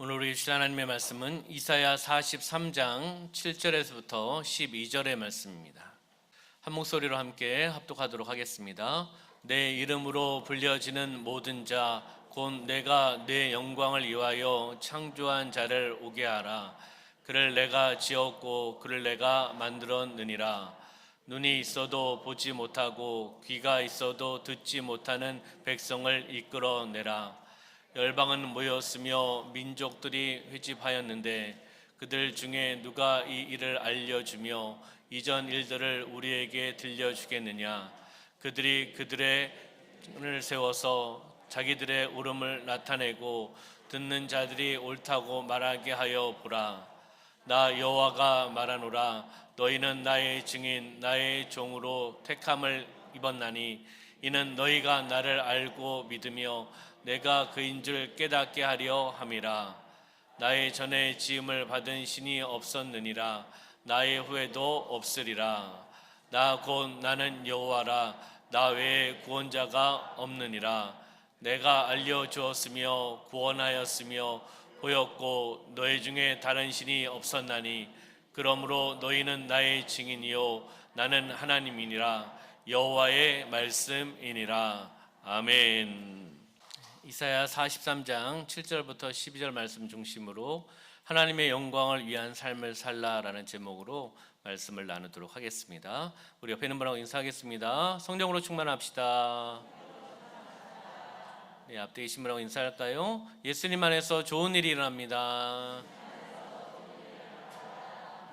오늘 우리 주신 하나님의 말씀은 이사야 43장 7절에서부터 12절의 말씀입니다. 한 목소리로 함께 합독하도록 하겠습니다. 내 이름으로 불려지는 모든 자 곧 내가 내 영광을 위하여 창조한 자를 오게 하라. 그를 내가 지었고 그를 내가 만들었느니라. 눈이 있어도 보지 못하고 귀가 있어도 듣지 못하는 백성을 이끌어내라. 열방은 모였으며 민족들이 회집하였는데 그들 중에 누가 이 일을 알려주며 이전 일들을 우리에게 들려주겠느냐. 그들이 그들의 을 세워서 자기들의 옳음을 나타내고 듣는 자들이 옳다고 말하게 하여 보라. 나 여호와가 말하노라. 너희는 나의 증인 나의 종으로 택함을 입었나니 이는 너희가 나를 알고 믿으며 내가 그인 줄 깨닫게 하려 함이라. 나의 전에 지음을 받은 신이 없었느니라. 나의 후에도 없으리라. 나 곧 나는 여호와라. 나 외에 구원자가 없느니라. 내가 알려주었으며 구원하였으며 보였고 너희 중에 다른 신이 없었나니 그러므로 너희는 나의 증인이요 나는 하나님이니라. 여호와의 말씀이니라. 아멘. 이사야 43장 7절부터 12절 말씀 중심으로 하나님의 영광을 위한 삶을 살라라는 제목으로 말씀을 나누도록 하겠습니다. 우리 옆에 있는 분하고 인사하겠습니다. 성령으로 충만합시다. 네, 앞에 계신 분하고 인사할까요? 예수님 안에서 좋은 일이 일어납니다.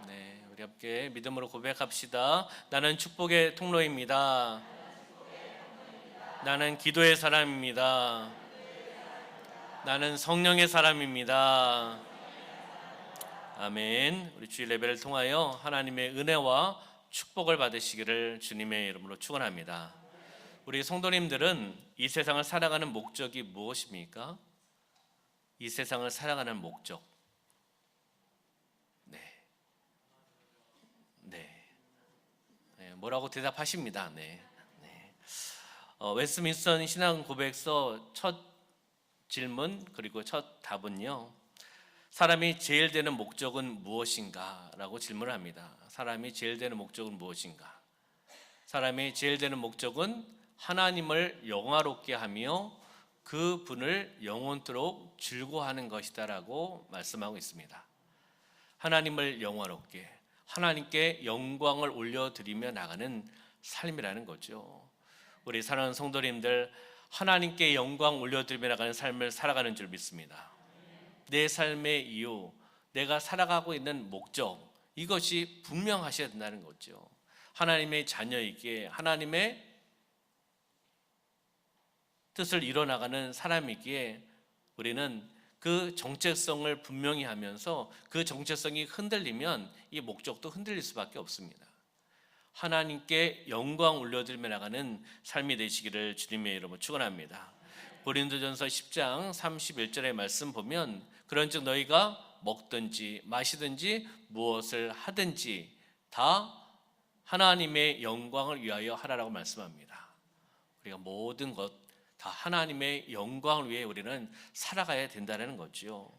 네, 우리 함께 믿음으로 고백합시다. 나는 축복의 통로입니다. 나는 기도의 사람입니다. 나는 성령의 사람입니다. 아멘. 우리 주일 예배를 통하여 하나님의 은혜와 축복을 받으시기를 주님의 이름으로 축원합니다. 우리 성도님들은 이 세상을 살아가는 목적이 무엇입니까? 이 세상을 살아가는 목적. 네. 뭐라고 대답하십니다. 네. 웨스트민스터 신앙 고백서 첫 질문 그리고 첫 답은요. 사람이 제일 되는 목적은 무엇인가? 라고 질문을 합니다. 사람이 제일 되는 목적은 무엇인가? 사람이 제일 되는 목적은 하나님을 영화롭게 하며 그 분을 영원토록 즐거워하는 것이다 라고 말씀하고 있습니다. 하나님을 영화롭게, 하나님께 영광을 올려드리며 나가는 삶이라는 거죠. 우리 사랑하는 성도님들, 하나님께 영광 올려드리며 나가는 삶을 살아가는 줄 믿습니다. 내 삶의 이유, 내가 살아가고 있는 목적, 이것이 분명하셔야 된다는 거죠. 하나님의 자녀이기에 하나님의 뜻을 이뤄나가는 사람이기에 우리는 그 정체성을 분명히 하면서 그 정체성이 흔들리면 이 목적도 흔들릴 수밖에 없습니다. 하나님께 영광 올려드리며 나가는 삶이 되시기를 주님의 이름으로 축원합니다. 고린도전서 10장 31절의 말씀 보면 그런즉 너희가 먹든지 마시든지 무엇을 하든지 다 하나님의 영광을 위하여 하라라고 말씀합니다. 우리가 모든 것 다 하나님의 영광을 위해 우리는 살아가야 된다는 거죠.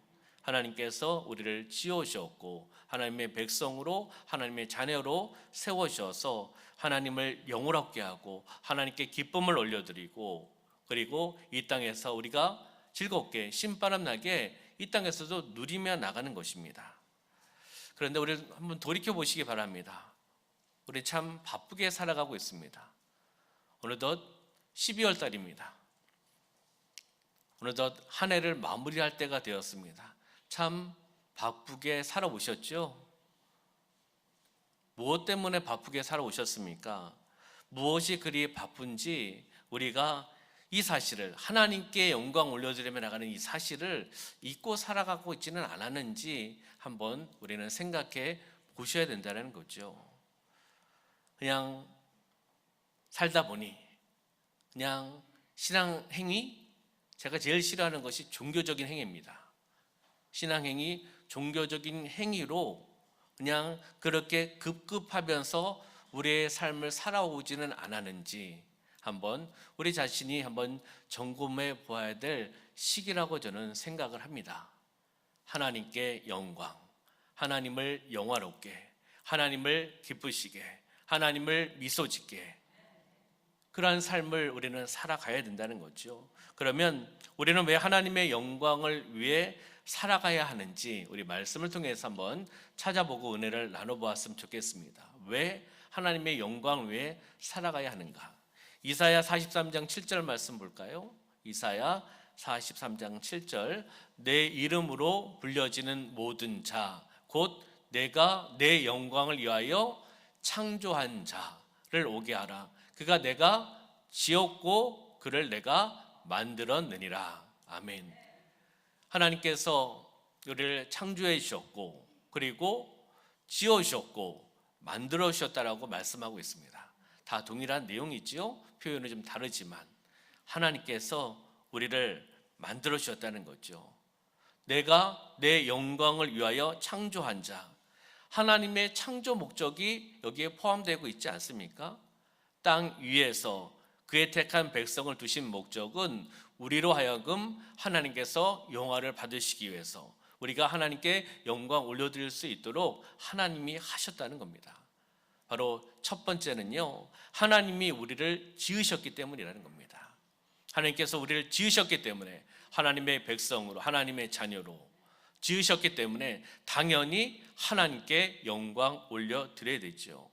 하나님께서 우리를 지어주셨고 하나님의 백성으로 하나님의 자녀로 세워주셔서 하나님을 영원하게 하고 하나님께 기쁨을 올려드리고 그리고 이 땅에서 우리가 즐겁게 신바람 나게 이 땅에서도 누리며 나가는 것입니다. 그런데 우리 한번 돌이켜 보시기 바랍니다. 우리 참 바쁘게 살아가고 있습니다. 어느덧 12월 달입니다. 어느덧 한 해를 마무리할 때가 되었습니다. 참 바쁘게 살아오셨죠? 무엇 때문에 바쁘게 살아오셨습니까? 무엇이 그리 바쁜지 우리가 이 사실을 하나님께 영광 올려드리며 나가는 이 사실을 잊고 살아가고 있지는 않았는지 한번 우리는 생각해 보셔야 된다는 거죠. 그냥 살다 보니 그냥 신앙 행위, 제가 제일 싫어하는 것이 종교적인 행위입니다. 신앙행위, 종교적인 행위로 그냥 그렇게 급급하면서 우리의 삶을 살아오지는 않았는지 한번 우리 자신이 한번 점검해 보아야 될 시기라고 저는 생각을 합니다. 하나님께 영광, 하나님을 영화롭게, 하나님을 기쁘시게, 하나님을 미소짓게, 그러한 삶을 우리는 살아가야 된다는 거죠. 그러면 우리는 왜 하나님의 영광을 위해 살아가야 하는지 우리 말씀을 통해서 한번 찾아보고 은혜를 나눠보았으면 좋겠습니다. 왜 하나님의 영광을 위해 살아가야 하는가? 이사야 43장 7절 말씀 볼까요? 이사야 43장 7절, 내 이름으로 불려지는 모든 자, 곧 내가 내 영광을 위하여 창조한 자를 오게 하라. 그가 내가 지었고 그를 내가 만들었느니라. 아멘. 하나님께서 우리를 창조해 주셨고 그리고 지어 주셨고 만들어 주셨다라고 말씀하고 있습니다. 다 동일한 내용이지요. 표현은 좀 다르지만 하나님께서 우리를 만들어 주셨다는 거죠. 내가 내 영광을 위하여 창조한 자, 하나님의 창조 목적이 여기에 포함되고 있지 않습니까? 땅 위에서 그의 택한 백성을 두신 목적은 우리로 하여금 하나님께서 영화를 받으시기 위해서, 우리가 하나님께 영광 올려드릴 수 있도록 하나님이 하셨다는 겁니다. 바로 첫 번째는요, 하나님이 우리를 지으셨기 때문이라는 겁니다. 하나님께서 우리를 지으셨기 때문에 하나님의 백성으로, 하나님의 자녀로 지으셨기 때문에 당연히 하나님께 영광 올려드려야 되죠.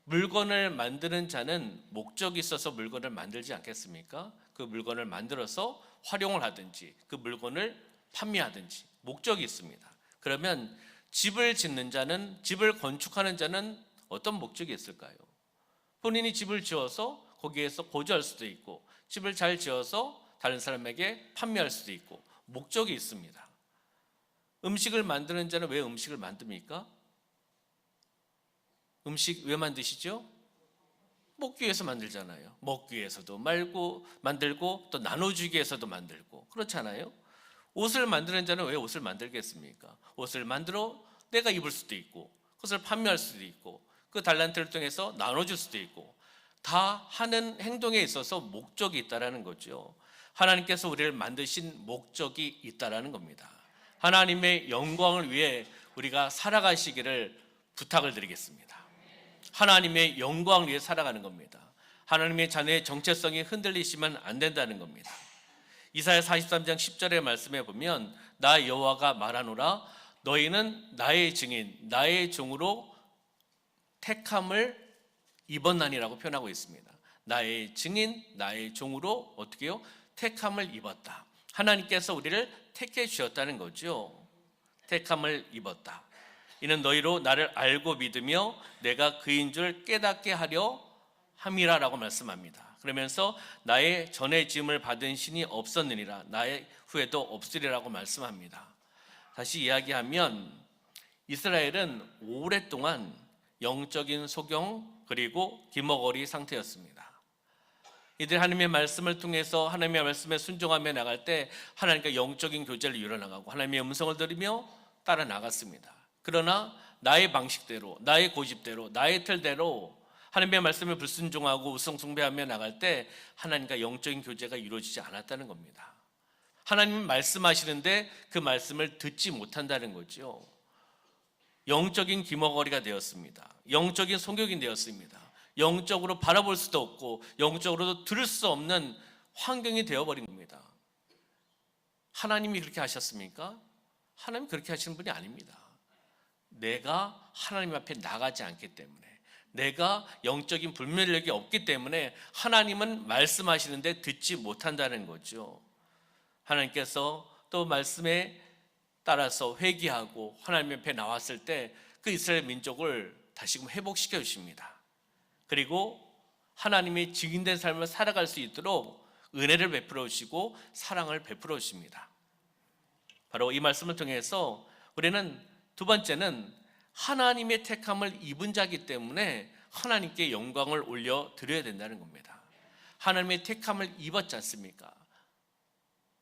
물건을 만드는 자는 목적이 있어서 물건을 만들지 않겠습니까? 그 물건을 만들어서 활용을 하든지 그 물건을 판매하든지 목적이 있습니다. 그러면 집을 짓는 자는, 집을 건축하는 자는 어떤 목적이 있을까요? 본인이 집을 지어서 거기에서 거주할 수도 있고, 집을 잘 지어서 다른 사람에게 판매할 수도 있고, 목적이 있습니다. 음식을 만드는 자는 왜 음식을 만듭니까? 음식 왜 만드시죠? 먹기 위해서 만들잖아요. 먹기 위해서도 만들고 또 나눠주기 위해서도 만들고, 그렇잖아요. 옷을 만드는 자는 왜 옷을 만들겠습니까? 옷을 만들어 내가 입을 수도 있고, 그것을 판매할 수도 있고, 그 달란트를 통해서 나눠줄 수도 있고, 다 하는 행동에 있어서 목적이 있다라는 거죠. 하나님께서 우리를 만드신 목적이 있다라는 겁니다. 하나님의 영광을 위해 우리가 살아가시기를 부탁을 드리겠습니다. 하나님의 영광을 위해 살아가는 겁니다. 하나님의 자녀의 정체성이 흔들리시면 안 된다는 겁니다. 이사야 43장 10절의 말씀에 보면, 나 여호와가 말하노라, 너희는 나의 증인, 나의 종으로 택함을 입었나니라고 표현하고 있습니다. 나의 증인, 나의 종으로 어떻게 해요? 택함을 입었다. 하나님께서 우리를 택해 주셨다는 거죠. 택함을 입었다. 이는 너희로 나를 알고 믿으며 내가 그인 줄 깨닫게 하려 함이라라고 말씀합니다. 그러면서 나의 전에 지음을 받은 신이 없었느니라, 나의 후에도 없으리라고 말씀합니다. 다시 이야기하면 이스라엘은 오랫동안 영적인 소경 그리고 기머거리 상태였습니다. 이들 하나님의 말씀을 통해서 하나님의 말씀에 순종하며 나갈 때 하나님과 영적인 교제를 이뤄나가고 하나님의 음성을 들으며 따라 나갔습니다. 그러나 나의 방식대로, 나의 고집대로, 나의 틀대로 하나님의 말씀을 불순종하고 우상 숭배하며 나갈 때 하나님과 영적인 교제가 이루어지지 않았다는 겁니다. 하나님이 말씀하시는데 그 말씀을 듣지 못한다는 거죠. 영적인 기머거리가 되었습니다. 영적인 소경이 되었습니다. 영적으로 바라볼 수도 없고 영적으로도 들을 수 없는 환경이 되어버린 겁니다. 하나님이 그렇게 하셨습니까? 하나님 그렇게 하시는 분이 아닙니다. 내가 하나님 앞에 나가지 않기 때문에, 내가 영적인 분별력이 없기 때문에 하나님은 말씀하시는데 듣지 못한다는 거죠. 하나님께서 또 말씀에 따라서 회개하고 하나님 앞에 나왔을 때 그 이스라엘 민족을 다시금 회복시켜 주십니다. 그리고 하나님의 증인된 삶을 살아갈 수 있도록 은혜를 베풀어 주시고 사랑을 베풀어 주십니다. 바로 이 말씀을 통해서 우리는 두 번째는 하나님의 택함을 입은 자이기 때문에 하나님께 영광을 올려 드려야 된다는 겁니다. 하나님의 택함을 입었지 않습니까?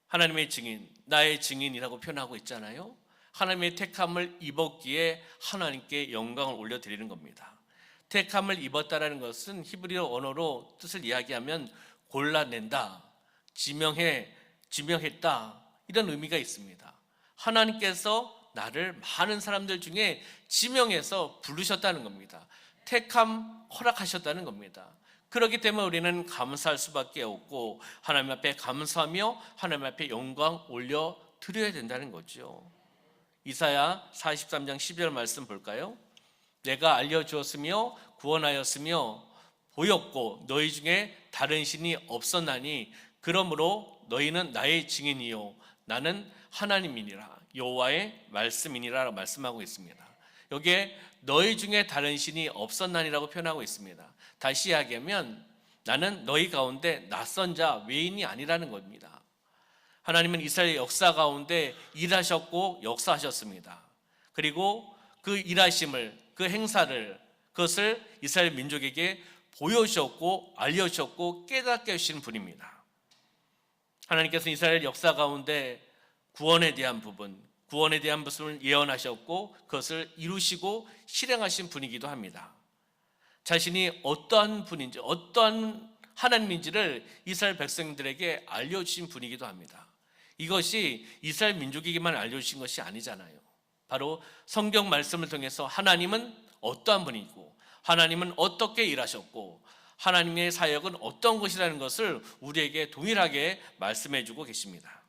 하나님의 증인, 나의 증인이라고 표현하고 있잖아요. 하나님의 택함을 입었기에 하나님께 영광을 올려드리는 겁니다. 택함을 입었다라는 것은 히브리어 언어로 뜻을 이야기하면 골라낸다, 지명했다, 이런 의미가 있습니다. 하나님께서 나를 많은 사람들 중에 지명해서 부르셨다는 겁니다. 택함, 허락하셨다는 겁니다. 그렇기 때문에 우리는 감사할 수밖에 없고 하나님 앞에 감사하며 하나님 앞에 영광 올려 드려야 된다는 거죠. 이사야 43장 12절 말씀 볼까요? 내가 알려주었으며 구원하였으며 보였고 너희 중에 다른 신이 없었나니 그러므로 너희는 나의 증인이요 나는 하나님이니라 여호와의 말씀이니라 말씀하고 있습니다. 여기에 너희 중에 다른 신이 없었나니라고 표현하고 있습니다. 다시 이야기하면 나는 너희 가운데 낯선 자 외인이 아니라는 겁니다. 하나님은 이스라엘 역사 가운데 일하셨고 역사하셨습니다. 그리고 그 일하심을, 그 행사를, 그것을 이스라엘 민족에게 보여주셨고 알려주셨고 깨닫게 하시는 분입니다. 하나님께서 이스라엘 역사 가운데 구원에 대한 부분을 예언하셨고 그것을 이루시고 실행하신 분이기도 합니다. 자신이 어떠한 분인지, 어떠한 하나님인지를 이스라엘 백성들에게 알려주신 분이기도 합니다. 이것이 이스라엘 민족에게만 알려주신 것이 아니잖아요. 바로 성경 말씀을 통해서 하나님은 어떠한 분이고 하나님은 어떻게 일하셨고 하나님의 사역은 어떤 것이라는 것을 우리에게 동일하게 말씀해 주고 계십니다.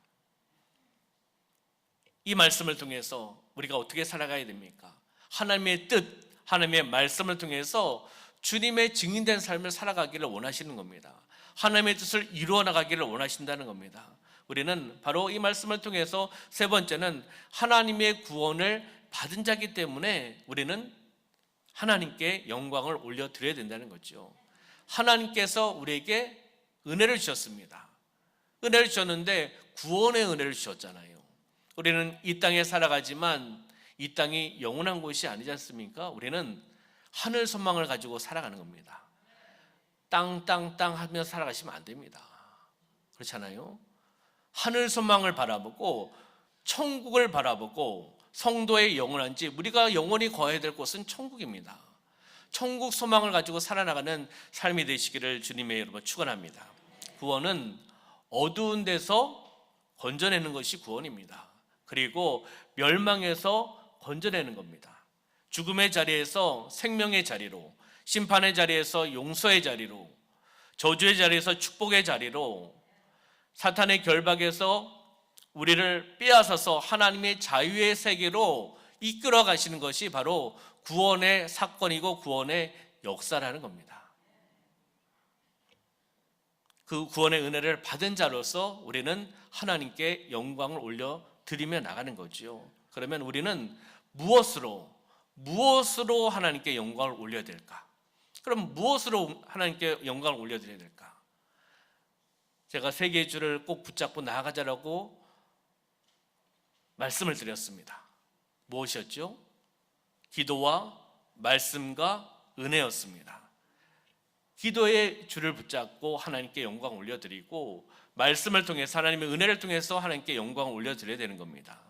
이 말씀을 통해서 우리가 어떻게 살아가야 됩니까? 하나님의 뜻, 하나님의 말씀을 통해서 주님의 증인된 삶을 살아가기를 원하시는 겁니다. 하나님의 뜻을 이루어 나가기를 원하신다는 겁니다. 우리는 바로 이 말씀을 통해서 세 번째는 하나님의 구원을 받은 자이기 때문에 우리는 하나님께 영광을 올려드려야 된다는 거죠. 하나님께서 우리에게 은혜를 주셨습니다. 은혜를 주셨는데 구원의 은혜를 주셨잖아요. 우리는 이 땅에 살아가지만 이 땅이 영원한 곳이 아니지 않습니까? 우리는 하늘 소망을 가지고 살아가는 겁니다. 땅 하며 살아가시면 안 됩니다. 그렇잖아요. 하늘 소망을 바라보고 천국을 바라보고 성도의 영원한지 우리가 영원히 거해야 될 곳은 천국입니다. 천국 소망을 가지고 살아나가는 삶이 되시기를 주님의 이름으로 축원합니다. 구원은 어두운 데서 건져내는 것이 구원입니다. 그리고 멸망에서 건져내는 겁니다. 죽음의 자리에서 생명의 자리로, 심판의 자리에서 용서의 자리로, 저주의 자리에서 축복의 자리로, 사탄의 결박에서 우리를 빼앗아서 하나님의 자유의 세계로 이끌어 가시는 것이 바로 구원의 사건이고 구원의 역사라는 겁니다. 그 구원의 은혜를 받은 자로서 우리는 하나님께 영광을 올려드리며 나가는 거죠. 그러면 우리는 무엇으로 하나님께 영광을 올려야 될까? 그럼 무엇으로 하나님께 영광을 올려드려야 될까? 제가 세 개의 줄을 꼭 붙잡고 나아가자라고 말씀을 드렸습니다. 무엇이었죠? 기도와 말씀과 은혜였습니다. 기도의 줄을 붙잡고 하나님께 영광을 올려드리고 말씀을 통해서 하나님의 은혜를 통해서 하나님께 영광을 올려드려야 되는 겁니다.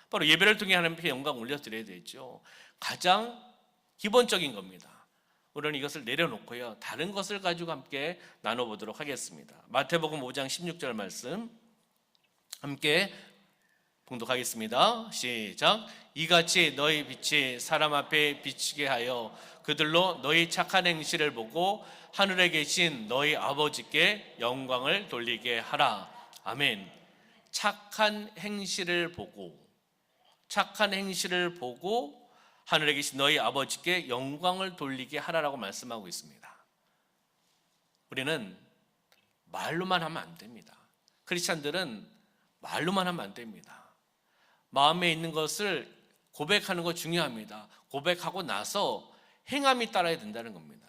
바로 예배를 통해 하나님께 영광을 올려드려야 되죠. 가장 기본적인 겁니다. 우리는 이것을 내려놓고요 다른 것을 가지고 함께 나눠보도록 하겠습니다. 마태복음 5장 16절 말씀 함께 봉독하겠습니다. 시작. 이같이 너희 빛이 사람 앞에 비치게 하여 그들로 너희 착한 행실을 보고 하늘에 계신 너희 아버지께 영광을 돌리게 하라. 아멘. 착한 행실을 보고 하늘에 계신 너희 아버지께 영광을 돌리게 하라라고 말씀하고 있습니다. 우리는 말로만 하면 안 됩니다. 크리스찬들은 말로만 하면 안 됩니다. 마음에 있는 것을 고백하는 거 중요합니다. 고백하고 나서 행함이 따라야 된다는 겁니다.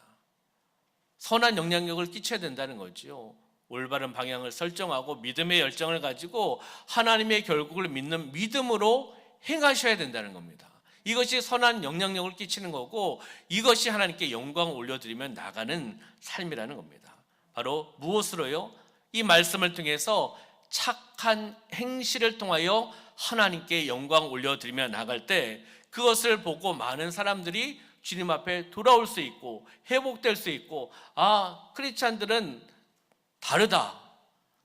선한 영향력을 끼쳐야 된다는 거죠. 올바른 방향을 설정하고 믿음의 열정을 가지고 하나님의 결국을 믿는 믿음으로 행하셔야 된다는 겁니다. 이것이 선한 영향력을 끼치는 거고 이것이 하나님께 영광을 올려드리면 나가는 삶이라는 겁니다. 바로 무엇으로요? 이 말씀을 통해서 착한 행실을 통하여 하나님께 영광 올려드리며 나갈 때 그것을 보고 많은 사람들이 주님 앞에 돌아올 수 있고 회복될 수 있고 크리스찬들은 다르다,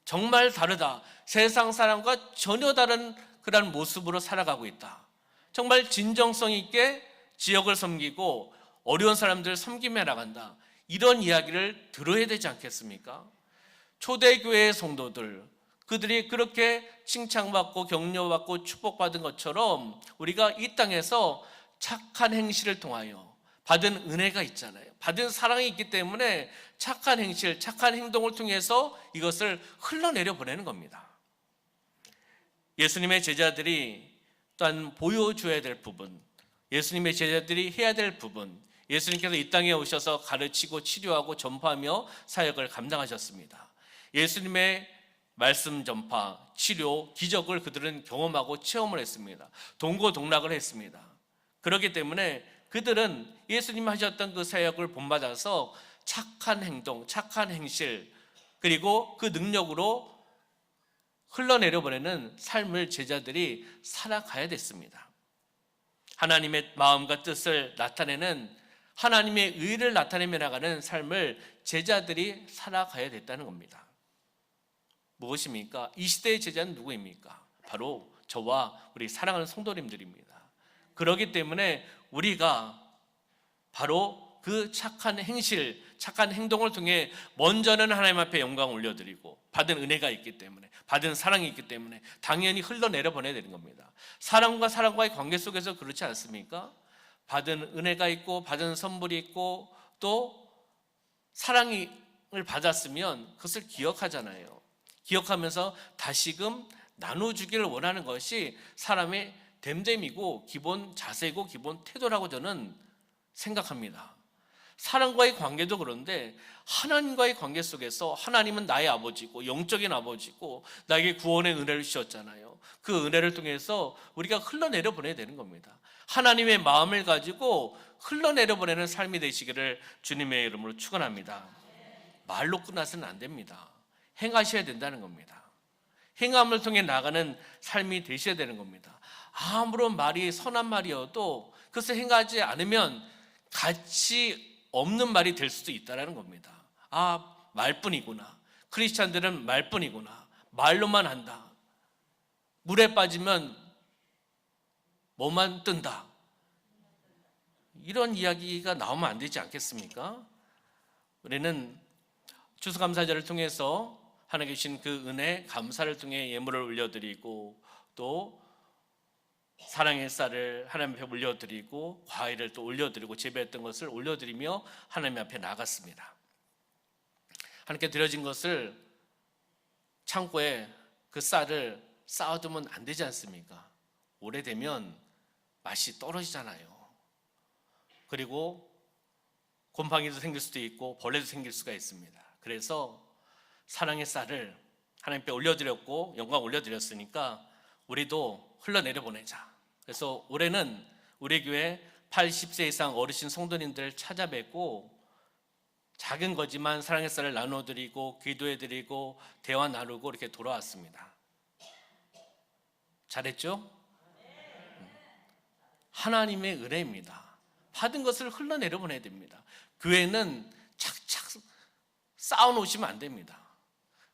정말 다르다, 세상 사람과 전혀 다른 그런 모습으로 살아가고 있다. 정말 진정성 있게 지역을 섬기고 어려운 사람들을 섬기며 나간다. 이런 이야기를 들어야 되지 않겠습니까? 초대교회의 성도들, 그들이 그렇게 칭찬받고 격려받고 축복받은 것처럼 우리가 이 땅에서 착한 행실을 통하여 받은 은혜가 있잖아요. 받은 사랑이 있기 때문에 착한 행실, 착한 행동을 통해서 이것을 흘러내려 보내는 겁니다. 예수님의 제자들이 또한 보여줘야 될 부분, 예수님의 제자들이 해야 될 부분, 예수님께서 이 땅에 오셔서 가르치고 치료하고 전파하며 사역을 감당하셨습니다. 예수님의 말씀 전파, 치료, 기적을 그들은 경험하고 체험을 했습니다. 동고동락을 했습니다. 그렇기 때문에 그들은 예수님 하셨던 그 사역을 본받아서 착한 행동, 착한 행실, 그리고 그 능력으로 흘러내려 보내는 삶을 제자들이 살아가야 됐습니다. 하나님의 마음과 뜻을 나타내는, 하나님의 의를 나타내며 나가는 삶을 제자들이 살아가야 됐다는 겁니다. 무엇입니까? 이 시대의 제자는 누구입니까? 바로 저와 우리 사랑하는 성도님들입니다. 그렇기 때문에 우리가 바로 그 착한 행실, 착한 행동을 통해 먼저는 하나님 앞에 영광 올려드리고 받은 은혜가 있기 때문에, 받은 사랑이 있기 때문에 당연히 흘러내려 보내야 되는 겁니다. 사람과 사람과의 관계 속에서 그렇지 않습니까? 받은 은혜가 있고 받은 선물이 있고 또 사랑을 받았으면 그것을 기억하잖아요. 기억하면서 다시금 나눠주기를 원하는 것이 사람의 됨됨이고 기본 자세고 기본 태도라고 저는 생각합니다. 사람과의 관계도 그런데 하나님과의 관계 속에서 하나님은 나의 아버지고 영적인 아버지고 나에게 구원의 은혜를 주셨잖아요. 그 은혜를 통해서 우리가 흘러내려 보내야 되는 겁니다. 하나님의 마음을 가지고 흘러내려 보내는 삶이 되시기를 주님의 이름으로 축원합니다. 말로 끝나서는 안 됩니다. 행하셔야 된다는 겁니다. 행함을 통해 나가는 삶이 되셔야 되는 겁니다. 아무런 말이 선한 말이어도 그것을 행하지 않으면 가치 없는 말이 될 수도 있다는 겁니다. 아, 말뿐이구나. 크리스찬들은 말뿐이구나. 말로만 한다. 물에 빠지면 뭐만 뜬다. 이런 이야기가 나오면 안 되지 않겠습니까? 우리는 추수감사절을 통해서 하나님 주신 그 은혜, 감사를 통해 예물을 올려드리고 또 사랑의 쌀을 하나님 앞에 올려드리고 과일을 또 올려드리고 재배했던 것을 올려드리며 하나님 앞에 나갔습니다. 하나님께 드려진 것을 창고에 그 쌀을 쌓아두면 안 되지 않습니까? 오래되면 맛이 떨어지잖아요. 그리고 곰팡이도 생길 수도 있고 벌레도 생길 수가 있습니다. 그래서 사랑의 쌀을 하나님께 올려드렸고 영광 올려드렸으니까 우리도 흘러내려 보내자. 그래서 올해는 우리 교회 80세 이상 어르신 성도님들 찾아뵙고 작은 거지만 사랑의 쌀을 나눠드리고 기도해드리고 대화 나누고 이렇게 돌아왔습니다. 잘했죠? 하나님의 은혜입니다. 받은 것을 흘러내려 보내야 됩니다. 교회는 착착 쌓아놓으시면 안 됩니다.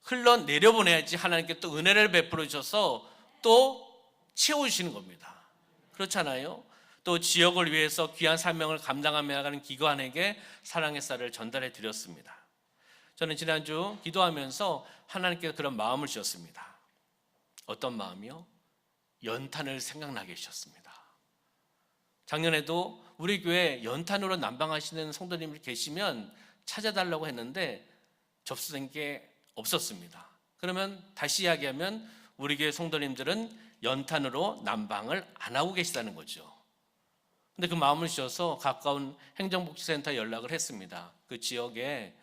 흘러내려 보내야지 하나님께 또 은혜를 베풀어 주셔서 또 채워주시는 겁니다. 그렇잖아요. 또 지역을 위해서 귀한 사명을 감당하며 나가는 기관에게 사랑의 쌀을 전달해 드렸습니다. 저는 지난주 기도하면서 하나님께 그런 마음을 주셨습니다. 어떤 마음이요? 연탄을 생각나게 해주셨습니다. 작년에도 우리 교회 연탄으로 난방하시는 성도님이 계시면 찾아달라고 했는데 접수된 게 없었습니다. 그러면 다시 이야기하면 우리 교회 성도님들은 연탄으로 난방을 안 하고 계시다는 거죠. 근데 그 마음을 주셔서 가까운 행정복지센터에 연락을 했습니다. 그 지역에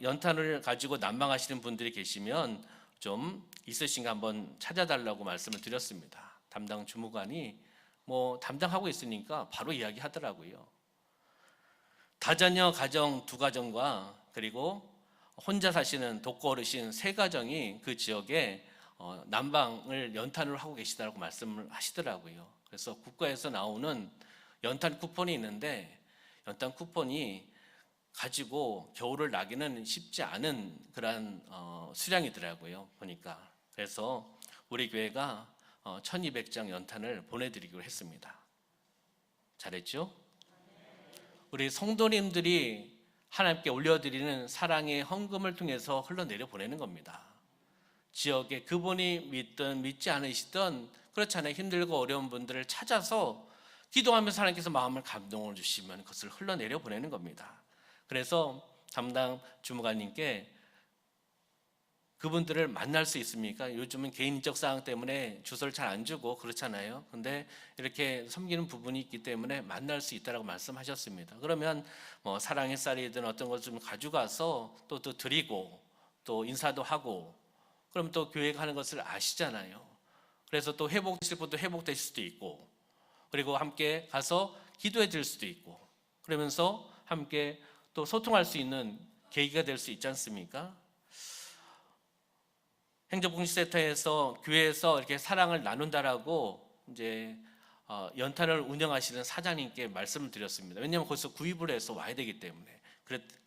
연탄을 가지고 난방하시는 분들이 계시면 좀 있으신가 한번 찾아달라고 말씀을 드렸습니다. 담당 주무관이 담당하고 있으니까 바로 이야기하더라고요. 다자녀 가정 2가정과 그리고 혼자 사시는 독거 어르신 3가정이 그 지역에 난방을 연탄으로 하고 계시다고 말씀을 하시더라고요. 그래서 국가에서 나오는 연탄 쿠폰이 있는데 연탄 쿠폰이 가지고 겨울을 나기는 쉽지 않은 그런 수량이더라고요. 보니까. 그래서 우리 교회가 1200장 연탄을 보내드리기로 했습니다. 잘했죠? 우리 성도님들이 하나님께 올려드리는 사랑의 헌금을 통해서 흘러내려 보내는 겁니다. 지역에 그분이 믿든 믿지 않으시든 그렇잖아요. 힘들고 어려운 분들을 찾아서 기도하면서 하나님께서 마음을 감동을 주시면 그것을 흘러내려 보내는 겁니다. 그래서 담당 주무관님께 그분들을 만날 수 있습니까? 요즘은 개인적 사항 때문에 주소를 잘 안 주고 그렇잖아요. 근데 이렇게 섬기는 부분이 있기 때문에 만날 수 있다라고 말씀하셨습니다. 그러면 뭐 사랑의 쌀이든 어떤 것 좀 가져가서 또 드리고 또 인사도 하고 그럼 또 교회가 하는 것을 아시잖아요. 그래서 또 회복되실 분도 회복되실 수도 있고 그리고 함께 가서 기도해 드릴 수도 있고 그러면서 함께 또 소통할 수 있는 계기가 될 수 있지 않습니까? 행정복지센터에서 교회에서 이렇게 사랑을 나눈다라고 이제 연탄을 운영하시는 사장님께 말씀을 드렸습니다. 왜냐하면 거기서 구입을 해서 와야 되기 때문에.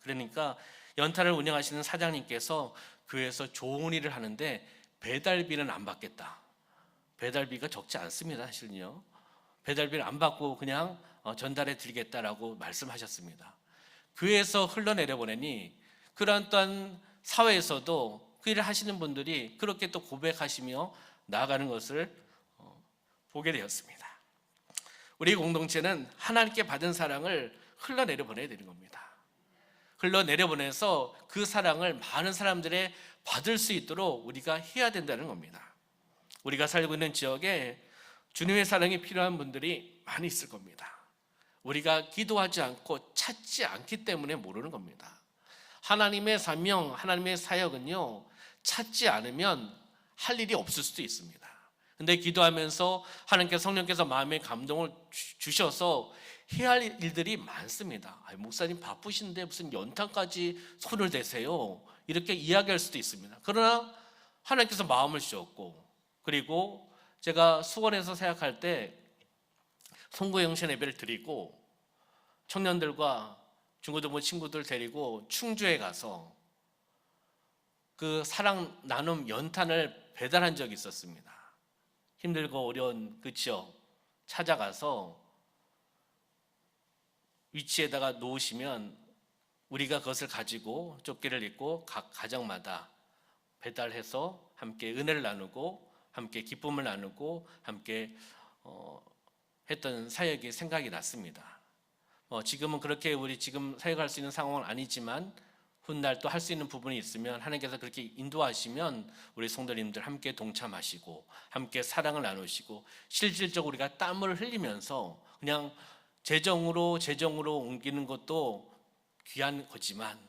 그러니까 연탄을 운영하시는 사장님께서 교회에서 좋은 일을 하는데 배달비는 안 받겠다. 배달비가 적지 않습니다, 사실은요. 배달비를 안 받고 그냥 전달해 드리겠다라고 말씀하셨습니다. 교회에서 흘러내려 보내니 그러한 또한 사회에서도 그 일을 하시는 분들이 그렇게 또 고백하시며 나아가는 것을 보게 되었습니다. 우리 공동체는 하나님께 받은 사랑을 흘러내려 보내야 되는 겁니다. 흘러내려 보내서 그 사랑을 많은 사람들의 받을 수 있도록 우리가 해야 된다는 겁니다. 우리가 살고 있는 지역에 주님의 사랑이 필요한 분들이 많이 있을 겁니다. 우리가 기도하지 않고 찾지 않기 때문에 모르는 겁니다. 하나님의 사명, 하나님의 사역은요, 찾지 않으면 할 일이 없을 수도 있습니다. 근데 기도하면서 하나님께서 성령께서 마음의 감동을 주셔서 해야 할 일들이 많습니다. 목사님 바쁘신데 무슨 연탄까지 손을 대세요? 이렇게 이야기할 수도 있습니다. 그러나 하나님께서 마음을 주셨고 그리고 제가 수원에서 사역할 때 송구영신 예배를 드리고 청년들과 중고등부 친구들 데리고 충주에 가서 그 사랑 나눔 연탄을 배달한 적이 있었습니다. 힘들고 어려운 그 지역 찾아가서 위치에다가 놓으시면 우리가 그것을 가지고 조끼를 입고 각 가정마다 배달해서 함께 은혜를 나누고 함께 기쁨을 나누고 함께 했던 사역이 생각이 났습니다. 지금은 그렇게 우리 지금 사역할 수 있는 상황은 아니지만 훗날 또 할 수 있는 부분이 있으면 하나님께서 그렇게 인도하시면 우리 성도님들 함께 동참하시고 함께 사랑을 나누시고 실질적으로 우리가 땀을 흘리면서 그냥 재정으로 옮기는 것도 귀한 거지만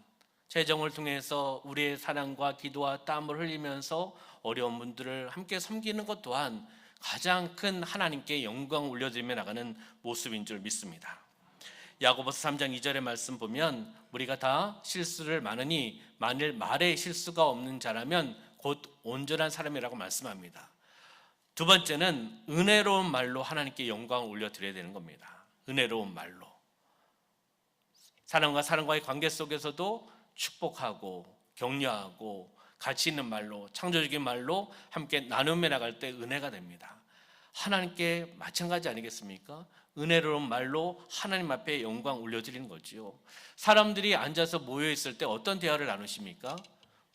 재정을 통해서 우리의 사랑과 기도와 땀을 흘리면서 어려운 분들을 함께 섬기는 것 또한 가장 큰 하나님께 영광 올려드리며 나가는 모습인 줄 믿습니다. 야고보서 3장 2절의 말씀 보면 우리가 다 실수를 많으니 만일 말에 실수가 없는 자라면 곧 온전한 사람이라고 말씀합니다. 두 번째는 은혜로운 말로 하나님께 영광을 올려드려야 되는 겁니다. 은혜로운 말로 사람과 사람과의 관계 속에서도 축복하고 격려하고 가치 있는 말로 창조적인 말로 함께 나누며 나갈 때 은혜가 됩니다. 하나님께 마찬가지 아니겠습니까? 은혜로운 말로 하나님 앞에 영광 올려드리는 거지요. 사람들이 앉아서 모여 있을 때 어떤 대화를 나누십니까?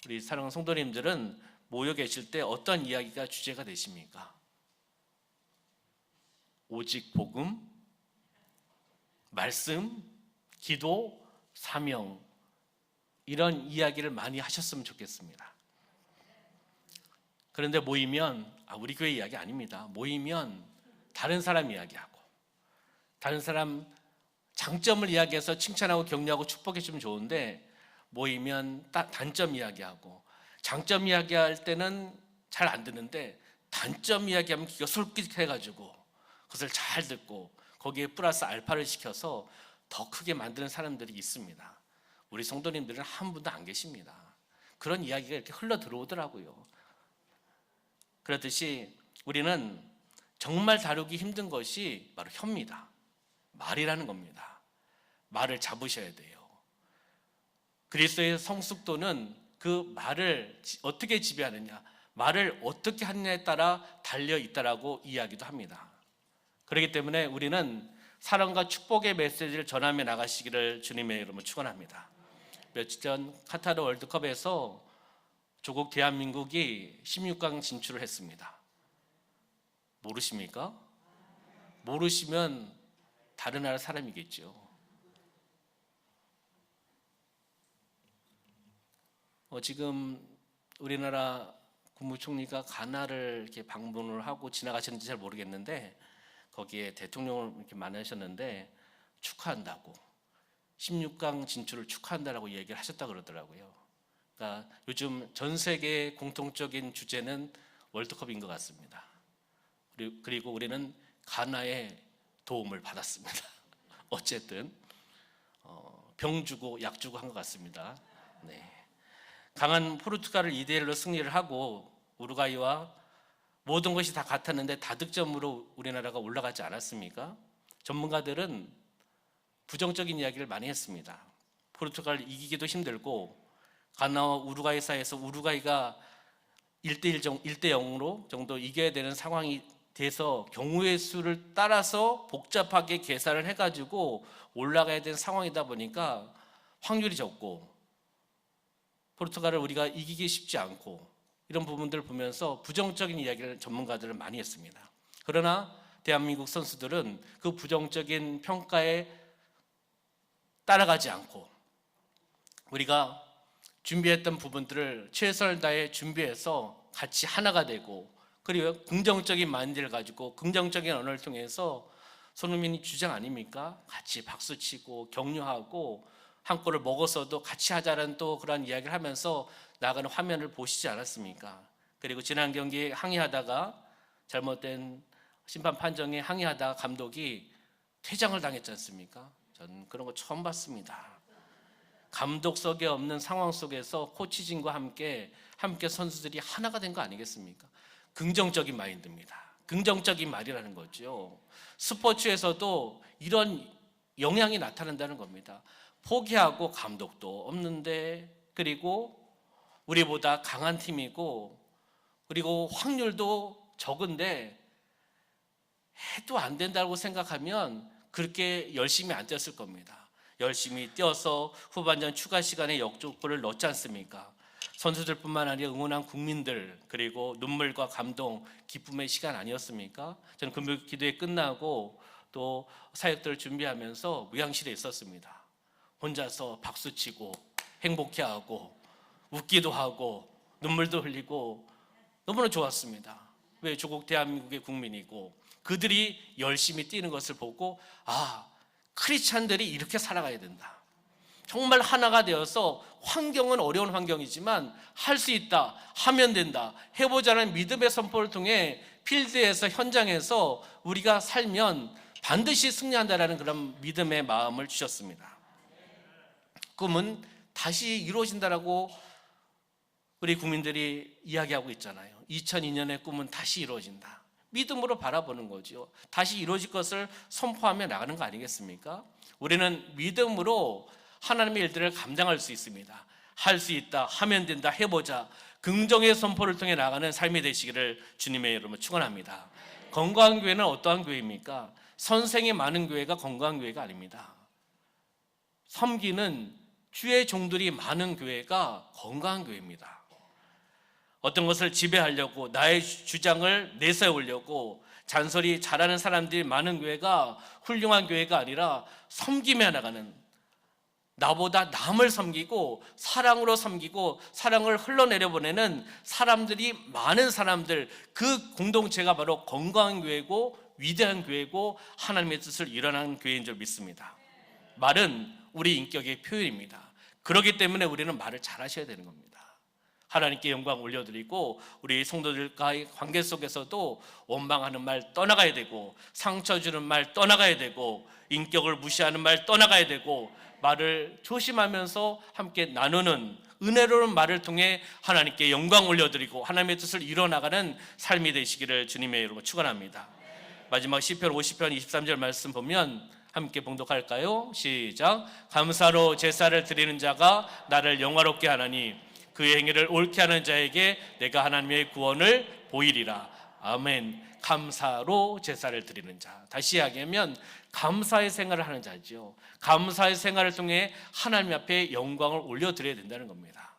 우리 사랑하는 성도님들은 모여 계실 때 어떤 이야기가 주제가 되십니까? 오직 복음, 말씀, 기도, 사명 이런 이야기를 많이 하셨으면 좋겠습니다. 그런데 모이면 우리 교회 이야기 아닙니다. 모이면 다른 사람 이야기하고 다른 사람 장점을 이야기해서 칭찬하고 격려하고 축복해 주면 좋은데 모이면 단점 이야기하고 장점 이야기할 때는 잘 안 듣는데 단점 이야기하면 귀가 솔깃해가지고 그것을 잘 듣고 거기에 플러스 알파를 시켜서 더 크게 만드는 사람들이 있습니다. 우리 성도님들은 한 분도 안 계십니다. 그런 이야기가 이렇게 흘러 들어오더라고요. 그렇듯이 우리는 정말 다루기 힘든 것이 바로 혀입니다. 말이라는 겁니다. 말을 잡으셔야 돼요. 그리스도의 성숙도는 그 말을 어떻게 지배하느냐, 말을 어떻게 하느냐에 따라 달려 있다라고 이야기도 합니다. 그렇기 때문에 우리는 사랑과 축복의 메시지를 전하며 나가시기를 주님의 이름으로 축원합니다. 며칠 전 카타르 월드컵에서 조국 대한민국이 16강 진출을 했습니다. 모르십니까? 모르시면 다른 나라 사람이겠죠. 지금 우리나라 국무총리가 가나를 이렇게 방문을 하고 지나가셨는지 잘 모르겠는데 거기에 대통령을 이렇게 만나셨는데 축하한다고 16강 진출을 축하한다라고 얘기를 하셨다 그러더라고요. 그러니까 요즘 전 세계의 공통적인 주제는 월드컵인 것 같습니다. 그리고 우리는 가나의 도움을 받았습니다. 어쨌든 병 주고 약 주고 한 것 같습니다. 네. 강한 포르투갈을 2대1로 승리를 하고 우루과이와 모든 것이 다 같았는데 다득점으로 우리나라가 올라가지 않았습니까? 전문가들은 부정적인 이야기를 많이 했습니다. 포르투갈 이기기도 힘들고 가나와 우루과이 사이에서 우루과이가 1대 0으로 정도 이겨야 되는 상황이 돼서 경우의 수를 따라서 복잡하게 계산을 해가지고 올라가야 되는 상황이다 보니까 확률이 적고 포르투갈을 우리가 이기기 쉽지 않고 이런 부분들을 보면서 부정적인 이야기를 전문가들은 많이 했습니다. 그러나 대한민국 선수들은 그 부정적인 평가에 따라가지 않고 우리가 준비했던 부분들을 최선을 다해 준비해서 같이 하나가 되고 그리고 긍정적인 마인드를 가지고 긍정적인 언어를 통해서 손흥민이 주장 아닙니까? 같이 박수치고 격려하고 한 골을 먹었어도 같이 하자는 또 그런 이야기를 하면서 나가는 화면을 보시지 않았습니까? 그리고 지난 경기에 항의하다가 잘못된 심판 판정에 항의하다가 감독이 퇴장을 당했지 않습니까? 저는 그런 거 처음 봤습니다. 감독석에 없는 상황 속에서 코치진과 함께 선수들이 하나가 된 거 아니겠습니까? 긍정적인 마인드입니다. 긍정적인 말이라는 거죠. 스포츠에서도 이런 영향이 나타난다는 겁니다. 포기하고 감독도 없는데 그리고 우리보다 강한 팀이고 그리고 확률도 적은데 해도 안 된다고 생각하면 그렇게 열심히 안 뛰었을 겁니다. 열심히 뛰어서 후반전 추가 시간에 역전골을 넣지 않습니까? 선수들뿐만 아니라 응원한 국민들 그리고 눈물과 감동, 기쁨의 시간 아니었습니까? 저는 금요 기도회 끝나고 또 사역들을 준비하면서 무양실에 있었습니다. 혼자서 박수치고 행복해하고 웃기도 하고 눈물도 흘리고 너무나 좋았습니다. 왜? 조국 대한민국의 국민이고 그들이 열심히 뛰는 것을 보고 크리스찬들이 이렇게 살아가야 된다. 정말 하나가 되어서 환경은 어려운 환경이지만 할 수 있다, 하면 된다, 해보자는 믿음의 선포를 통해 필드에서 현장에서 우리가 살면 반드시 승리한다라는 그런 믿음의 마음을 주셨습니다. 꿈은 다시 이루어진다라고 우리 국민들이 이야기하고 있잖아요. 2002년의 꿈은 다시 이루어진다. 믿음으로 바라보는 거죠. 다시 이루어질 것을 선포하며 나가는 거 아니겠습니까? 우리는 믿음으로 하나님의 일들을 감당할 수 있습니다. 할 수 있다, 하면 된다, 해보자. 긍정의 선포를 통해 나가는 삶이 되시기를 주님의 이름으로 축원합니다. 건강한 교회는 어떠한 교회입니까? 선생이 많은 교회가 건강한 교회가 아닙니다. 섬기는 주의 종들이 많은 교회가 건강한 교회입니다. 어떤 것을 지배하려고 나의 주장을 내세우려고 잔소리 잘하는 사람들이 많은 교회가 훌륭한 교회가 아니라 섬기며 나가는, 나보다 남을 섬기고 사랑으로 섬기고 사랑을 흘러내려보내는 사람들이 많은 사람들, 그 공동체가 바로 건강한 교회고 위대한 교회고 하나님의 뜻을 일어나는 교회인 줄 믿습니다. 말은 우리 인격의 표현입니다. 그렇기 때문에 우리는 말을 잘하셔야 되는 겁니다. 하나님께 영광 올려드리고 우리 성도들과의 관계 속에서도 원망하는 말 떠나가야 되고 상처 주는 말 떠나가야 되고 인격을 무시하는 말 떠나가야 되고 말을 조심하면서 함께 나누는 은혜로운 말을 통해 하나님께 영광 올려드리고 하나님의 뜻을 이뤄나가는 삶이 되시기를 주님의 이름으로 축원합니다. 마지막 시편 50편 23절 말씀 보면 함께 봉독할까요? 시작. 감사로 제사를 드리는 자가 나를 영화롭게 하나니 그의 행위를 옳게 하는 자에게 내가 하나님의 구원을 보이리라. 아멘. 감사로 제사를 드리는 자. 다시 이야기하면 감사의 생활을 하는 자죠. 감사의 생활을 통해 하나님 앞에 영광을 올려드려야 된다는 겁니다.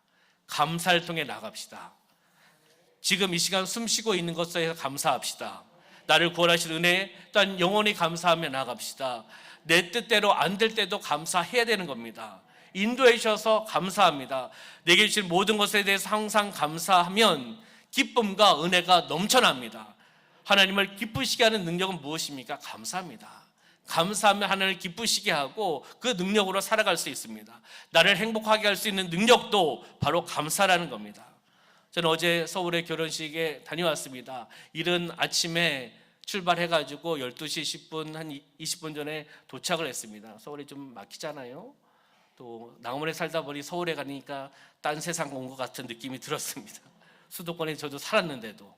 감사를 통해 나갑시다. 지금 이 시간 숨 쉬고 있는 것에 감사합시다. 나를 구원하신 은혜 또한 영원히 감사하며 나갑시다. 내 뜻대로 안 될 때도 감사해야 되는 겁니다. 인도해 주셔서 감사합니다. 내게 주신 모든 것에 대해서 항상 감사하면 기쁨과 은혜가 넘쳐납니다. 하나님을 기쁘시게 하는 능력은 무엇입니까? 감사합니다. 감사하면 하나님을 기쁘시게 하고 그 능력으로 살아갈 수 있습니다. 나를 행복하게 할 수 있는 능력도 바로 감사라는 겁니다. 저는 어제 서울의 결혼식에 다녀왔습니다. 이른 아침에 출발해가지고 12시 10분, 한 20분 전에 도착을 했습니다. 서울이 좀 막히잖아요. 또 낭원에 살다 보니 서울에 가니까 딴 세상 온 것 같은 느낌이 들었습니다. 수도권에 저도 살았는데도.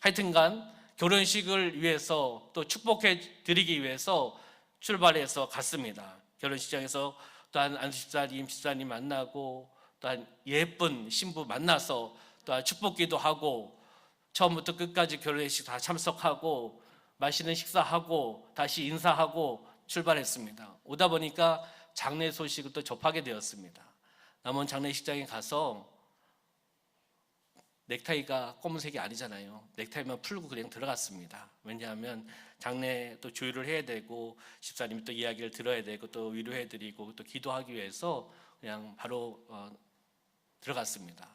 하여튼간 결혼식을 위해서 또 축복해 드리기 위해서 출발해서 갔습니다. 결혼식장에서 또한 안수집사님, 집사님 만나고 또한 예쁜 신부 만나서 또한 축복기도 하고 처음부터 끝까지 결혼식 다 참석하고 맛있는 식사하고 다시 인사하고 출발했습니다. 오다 보니까 장례 소식을 또 접하게 되었습니다. 남원 장례식장에 가서 넥타이가 검은색이 아니잖아요. 넥타이만 풀고 그냥 들어갔습니다. 왜냐하면 장례 또 조율을 해야 되고 집사님이 또 이야기를 들어야 되고 또 위로해드리고 또 기도하기 위해서 그냥 바로 들어갔습니다.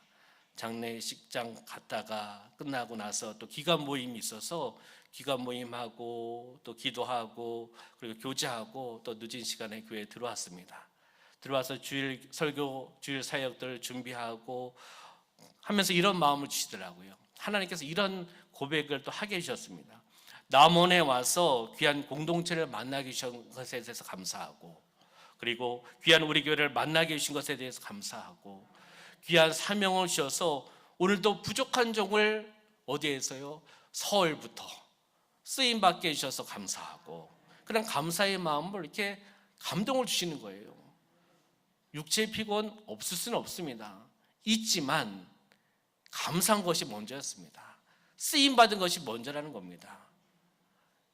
장례식장 갔다가 끝나고 나서 또 기관 모임이 있어서 기관 모임하고 또 기도하고 그리고 교제하고 또 늦은 시간에 교회에 들어왔습니다. 들어와서 주일 설교, 주일 사역들 준비하고 하면서 이런 마음을 주시더라고요. 하나님께서 이런 고백을 또 하게 해주셨습니다. 남원에 와서 귀한 공동체를 만나게 해주신 것에 대해서 감사하고 그리고 귀한 우리 교회를 만나게 해주신 것에 대해서 감사하고 귀한 사명을 주셔서 오늘도 부족한 종을 어디에서요? 서울부터 쓰임받게 해주셔서 감사하고 그런 감사의 마음을 이렇게 감동을 주시는 거예요. 육체의 피곤 없을 수는 없습니다. 있지만 감사한 것이 먼저였습니다. 쓰임받은 것이 먼저라는 겁니다.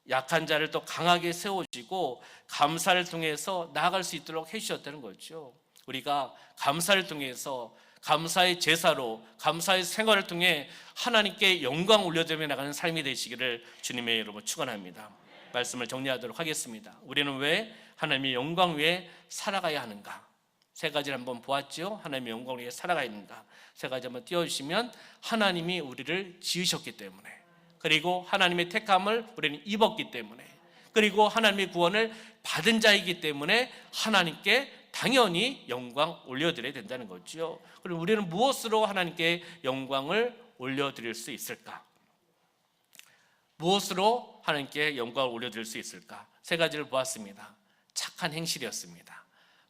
약한 자를 또 강하게 세워주시고 감사를 통해서 나아갈 수 있도록 해주셨다는 거죠. 우리가 감사를 통해서 감사의 제사로 감사의 생활을 통해 하나님께 영광 올려드리며 나가는 삶이 되시기를 주님의 이름으로 축원합니다. 말씀을 정리하도록 하겠습니다. 우리는 왜 하나님의 영광 위에 살아가야 하는가? 세 가지를 한번 보았죠. 하나님의 영광 위에 살아가야 하는가? 세 가지 한번 띄워주시면 하나님이 우리를 지으셨기 때문에 그리고 하나님의 택함을 우리는 입었기 때문에 그리고 하나님의 구원을 받은 자이기 때문에 하나님께 당연히 영광 올려드려야 된다는 거죠. 그럼 우리는 무엇으로 하나님께 영광을 올려드릴 수 있을까? 무엇으로 하나님께 영광을 올려드릴 수 있을까? 세 가지를 보았습니다. 착한 행실이었습니다.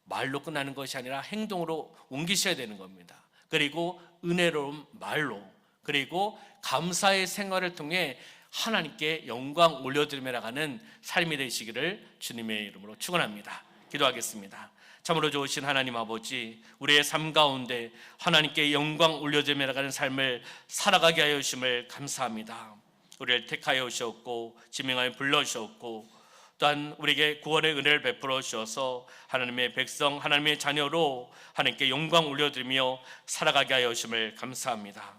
말로 끝나는 것이 아니라 행동으로 옮기셔야 되는 겁니다. 그리고 은혜로운 말로 그리고 감사의 생활을 통해 하나님께 영광 올려드리며 나가는 삶이 되시기를 주님의 이름으로 축원합니다. 기도하겠습니다. 참으로 좋으신 하나님 아버지, 우리의 삶 가운데 하나님께 영광 올려드리며 나가는 삶을 살아가게 하여 주심을 감사합니다. 우리를 택하여 주셨고 지명하여 불러주셨고 또한 우리에게 구원의 은혜를 베풀어 주셔서 하나님의 백성, 하나님의 자녀로 하나님께 영광 올려드리며 살아가게 하여 주심을 감사합니다.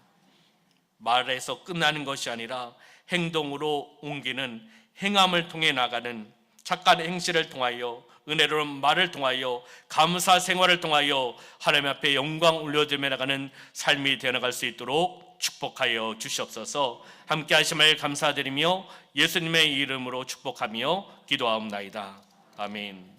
말에서 끝나는 것이 아니라 행동으로 옮기는 행함을 통해 나가는 착한 행실을 통하여 은혜로운 말을 통하여 감사 생활을 통하여 하나님 앞에 영광 올려드리며 나가는 삶이 되어나갈 수 있도록 축복하여 주시옵소서. 함께 하심을 감사드리며 예수님의 이름으로 축복하며 기도하옵나이다. 아멘.